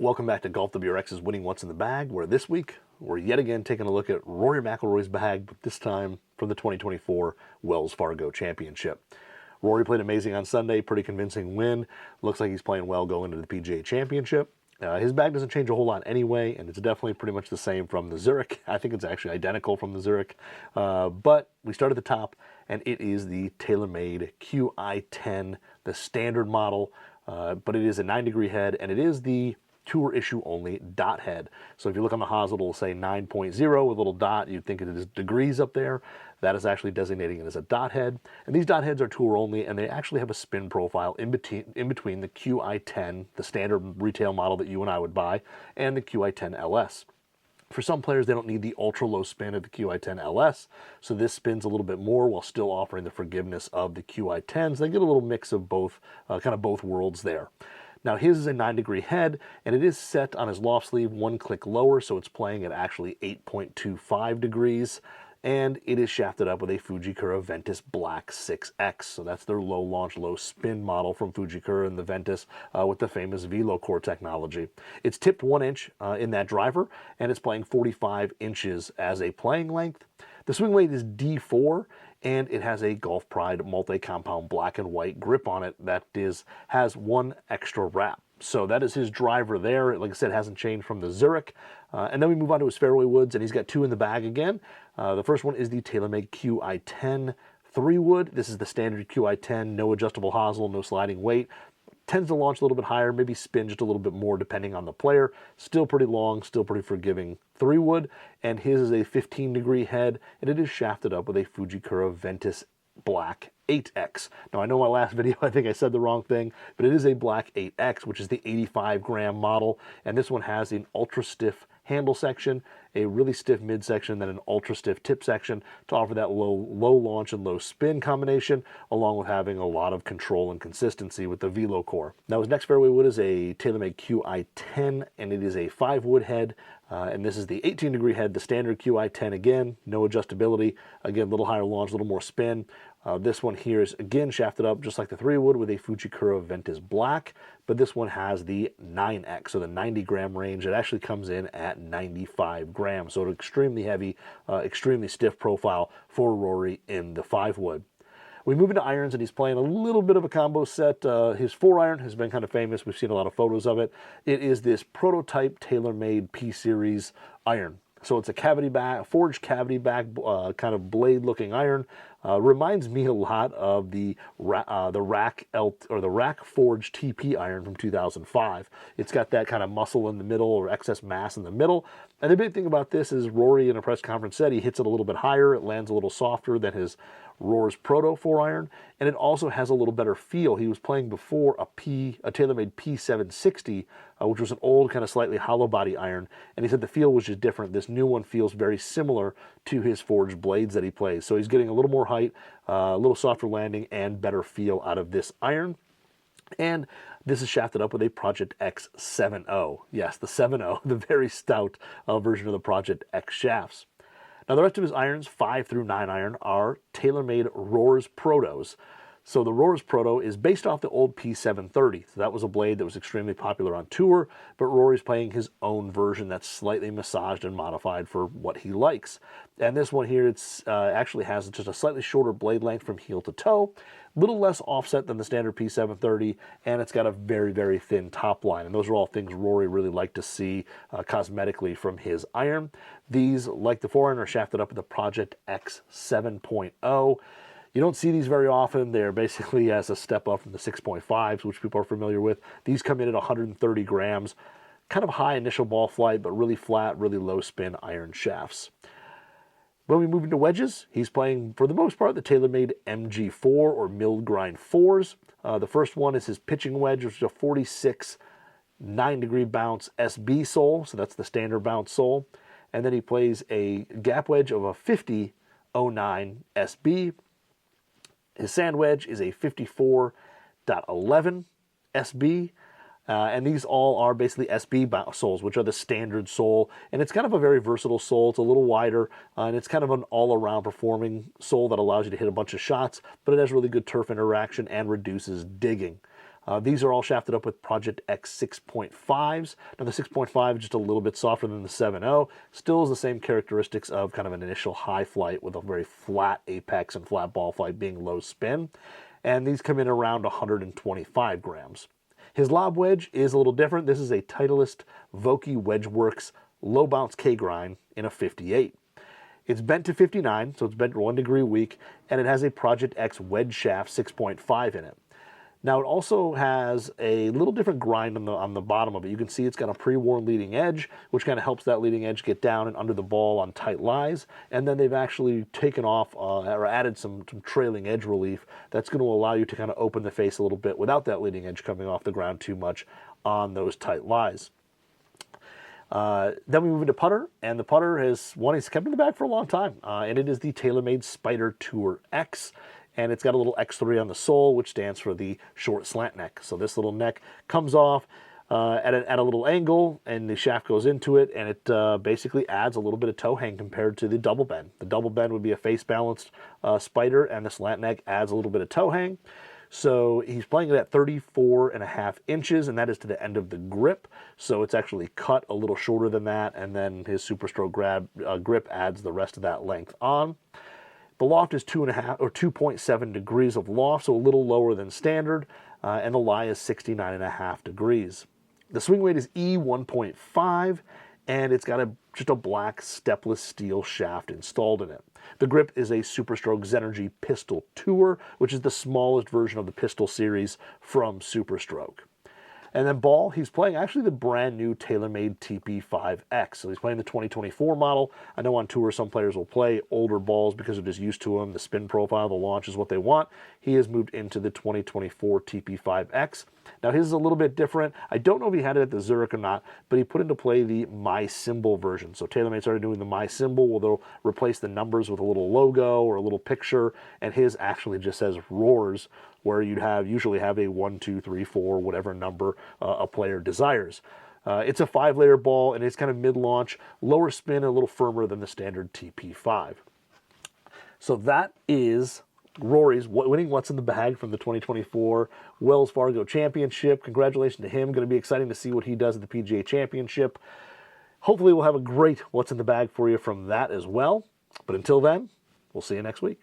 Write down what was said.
Welcome back to GolfWRX's Winning What's in the Bag, where this week we're yet again taking a look at Rory McIlroy's bag, but this time from the 2024 Wells Fargo Championship. Rory played amazing on Sunday, pretty convincing win. Looks like he's playing well going into the PGA Championship. His bag doesn't change a whole lot anyway, and it's definitely pretty much the same from the Zurich. I think it's actually identical from the Zurich. But we start at the top, and it is the TaylorMade Qi10, the standard model. But it is a 9-degree head, and it is the tour issue only dot head. So if you look on the hosel, it'll say 9.0 with a little dot. You'd think it is degrees up there. That is actually designating it as a dot head. And these dot heads are tour only, and they actually have a spin profile in between the Qi10, the standard retail model that you and I would buy, and the Qi10 LS. For some players, they don't need the ultra-low spin of the Qi10 LS, so this spins a little bit more while still offering the forgiveness of the Qi10s. They get a little mix of both, kind of both worlds there. Now his is a 9-degree head, and it is set on his loft sleeve 1 click lower, so it's playing at actually 8.25 degrees. And it is shafted up with a Fujikura Ventus Black 6X. So that's their low launch, low spin model from Fujikura and the Ventus with the famous VeloCore technology. It's tipped 1 inch in that driver, and it's playing 45 inches as a playing length. The swing weight is D4, and it has a Golf Pride multi-compound black and white grip on it that has 1 extra wrap. So that is his driver there. Like I said, hasn't changed from the Zurich. And then we move on to his Fairway Woods, and he's got 2 in the bag again. The first one is the TaylorMade Qi10 3-wood. This is the standard Qi10, no adjustable hosel, no sliding weight. Tends to launch a little bit higher, maybe spin just a little bit more depending on the player. Still pretty long, still pretty forgiving 3-wood. And his is a 15-degree head, and it is shafted up with a Fujikura Ventus Black 8X. Now I know my last video, I think I said the wrong thing, but it is a Black 8X, which is the 85-gram model, and this one has an ultra stiff handle section, a really stiff midsection, then an ultra stiff tip section to offer that low launch and low spin combination, along with having a lot of control and consistency with the VeloCore. Now his next fairway wood is a TaylorMade Qi10, and it is a 5-wood head, and this is the 18-degree head, the standard Qi10 again, no adjustability, again a little higher launch, a little more spin. This one here is again shafted up just like the 3-wood with a Fujikura Ventus Black, but this one has the 9X, so the 90-gram range. It actually comes in at 95 grams, so an extremely heavy, extremely stiff profile for Rory in the 5-wood. We move into irons, and he's playing a little bit of a combo set. His 4-iron has been kind of famous. We've seen a lot of photos of it. It is this prototype TaylorMade P-Series iron. So it's a cavity back, forged cavity back, kind of blade-looking iron. Reminds me a lot of the rack forged TP iron from 2005. It's got that kind of muscle in the middle or excess mass in the middle. And the big thing about this is Rory in a press conference said he hits it a little bit higher. It lands a little softer than his Rors Proto 4-iron, and it also has a little better feel. He was playing before a TaylorMade P760, which was an old kind of slightly hollow body iron, and he said the feel was just different. This new one feels very similar to his forged blades that he plays. So he's getting a little more height, a little softer landing, and better feel out of this iron. And this is shafted up with a Project X 7.0. Yes, the 7.0, the very stout version of the Project X shafts. Now the rest of his irons, 5 through 9 iron, are TaylorMade Rors Protos. So the Rors Proto is based off the old P730. So that was a blade that was extremely popular on tour, but Rory's playing his own version that's slightly massaged and modified for what he likes. And this one here, it's actually has just a slightly shorter blade length from heel to toe, a little less offset than the standard P730, and it's got a very, very thin top line. And those are all things Rory really liked to see cosmetically from his iron. These, like the 4-iron, are shafted up with the Project X 7.0. You don't see these very often. They're basically as a step up from the 6.5s, which people are familiar with. These come in at 130 grams. Kind of high initial ball flight, but really flat, really low spin iron shafts. When we move into wedges, he's playing, for the most part, the TaylorMade MG4 or milled grind 4s. The first one is his pitching wedge, which is a 46 9-degree bounce SB sole, so that's the standard bounce sole. And then he plays a gap wedge of a 50 09 SB. His sand wedge is a 54.11 SB. And these all are basically SB soles, which are the standard sole. And it's kind of a very versatile sole. It's a little wider, and it's kind of an all-around performing sole that allows you to hit a bunch of shots, but it has really good turf interaction and reduces digging. These are all shafted up with Project X 6.5s. Now the 6.5 is just a little bit softer than the 7.0. Still has the same characteristics of kind of an initial high flight with a very flat apex and flat ball flight being low spin. And these come in around 125 grams. His lob wedge is a little different. This is a Titleist Vokey WedgeWorks low bounce K-grind in a 58. It's bent to 59, so it's bent 1 degree weak, and it has a Project X wedge shaft 6.5 in it. Now it also has a little different grind on the bottom of it. You can see it's got a pre-worn leading edge, which kind of helps that leading edge get down and under the ball on tight lies. And then they've actually taken off or added some trailing edge relief that's going to allow you to kind of open the face a little bit without that leading edge coming off the ground too much on those tight lies. Then we move into putter, and the putter is one he's kept in the bag for a long time, and it is the TaylorMade Spider Tour X. And it's got a little X3 on the sole, which stands for the short slant neck. So this little neck comes off at a little angle, and the shaft goes into it, and it basically adds a little bit of toe hang compared to the double bend. The double bend would be a face-balanced Spider, and the slant neck adds a little bit of toe hang. So he's playing it at 34.5 inches, and that is to the end of the grip. So it's actually cut a little shorter than that, and then his SuperStroke grip adds the rest of that length on. The loft is 2.7 degrees of loft, so a little lower than standard, and the lie is 69.5 degrees. The swing weight is E1.5, and it's got just a black stepless steel shaft installed in it. The grip is a SuperStroke Zenergy Pistol Tour, which is the smallest version of the Pistol series from SuperStroke. And then ball, he's playing actually the brand new TaylorMade TP5X. So he's playing the 2024 model. I know on tour some players will play older balls because they're just used to them. The spin profile, the launch is what they want. He has moved into the 2024 TP5X. Now his is a little bit different. I don't know if he had it at the Zurich or not, but he put into play the My Symbol version. So TaylorMade started doing the My Symbol, where they'll replace the numbers with a little logo or a little picture, and his actually just says Rors, where you'd usually have a 1, 2, 3, 4, whatever number a player desires. It's a 5-layer ball, and it's kind of mid-launch, lower spin, and a little firmer than the standard TP5. So that is Rory's winning what's in the bag from the 2024 Wells Fargo Championship. Congratulations to him. Going to be exciting to see what he does at the PGA Championship. Hopefully we'll have a great what's in the bag for you from that as well. But until then, we'll see you next week.